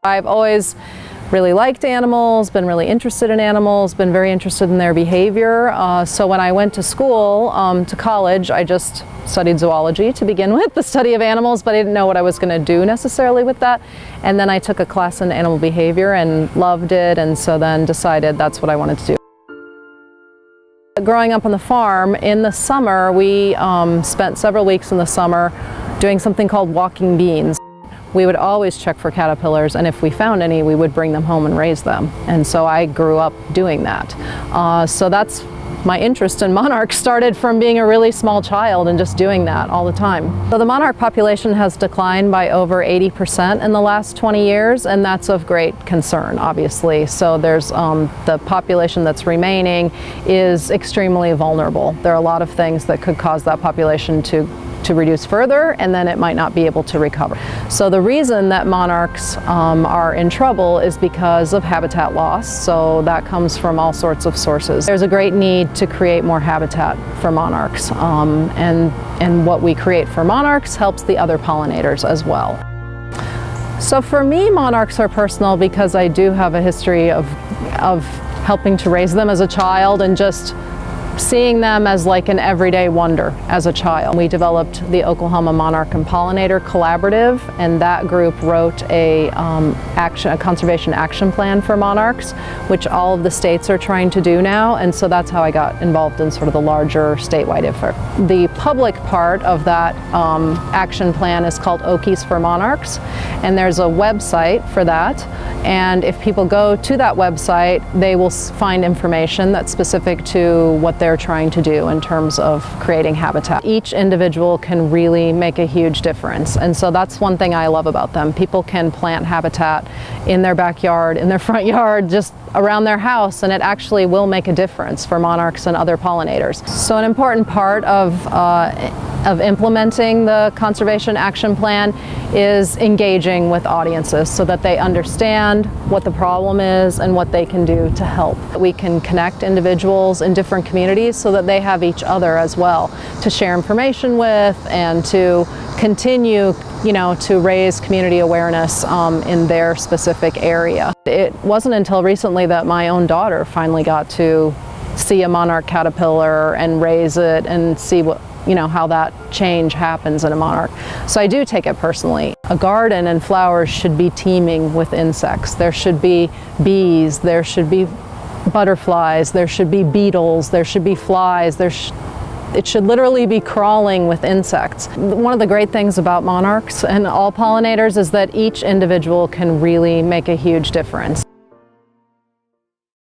I've always really liked animals, been really interested in animals, been very interested in their behavior. So when I went to school, to college, I just studied zoology to begin with, the study of animals, but I didn't know what I was going to do necessarily with that. And then I took a class in animal behavior and loved it, and so then decided that's what I wanted to do. Growing up on the farm, in the summer, we spent several weeks in the summer doing something called walking beans. We would always check for caterpillars, and if we found any, we would bring them home and raise them. And so I grew up doing that. So that's my interest in monarchs started from being a really small child and just doing that all the time. So the monarch population has declined by over 80% in the last 20 years, and that's of great concern, obviously. So there's the population that's remaining is extremely vulnerable. There are a lot of things that could cause that population to reduce further, and then it might not be able to recover. So the reason that monarchs are in trouble is because of habitat loss. So that comes from all sorts of sources. There's a great need to create more habitat for monarchs, and what we create for monarchs helps the other pollinators as well. So for me, monarchs are personal because I do have a history of helping to raise them as a child and just seeing them as like an everyday wonder as a child. We developed the Oklahoma Monarch and Pollinator Collaborative, and that group wrote a conservation action plan for monarchs, which all of the states are trying to do now, and so that's how I got involved in sort of the larger statewide effort. The public part of that action plan is called Okies For Monarchs, and there's a website for that, and if people go to that website, they will find information that's specific to what they're trying to do in terms of creating habitat. Each individual can really make a huge difference, and so that's one thing I love about them. People can plant habitat in their backyard, in their front yard, just around their house, and it actually will make a difference for monarchs and other pollinators. So an important part of implementing the Conservation Action Plan is engaging with audiences so that they understand what the problem is and what they can do to help. We can connect individuals in different communities so that they have each other as well to share information with and to continue, to raise community awareness in their specific area. It wasn't until recently that my own daughter finally got to see a monarch caterpillar and raise it and see what how that change happens in a monarch. So I do take it personally. A garden and flowers should be teeming with insects. There should be bees, there should be butterflies, there should be beetles, there should be flies, it should literally be crawling with insects. One of the great things about monarchs and all pollinators is that each individual can really make a huge difference.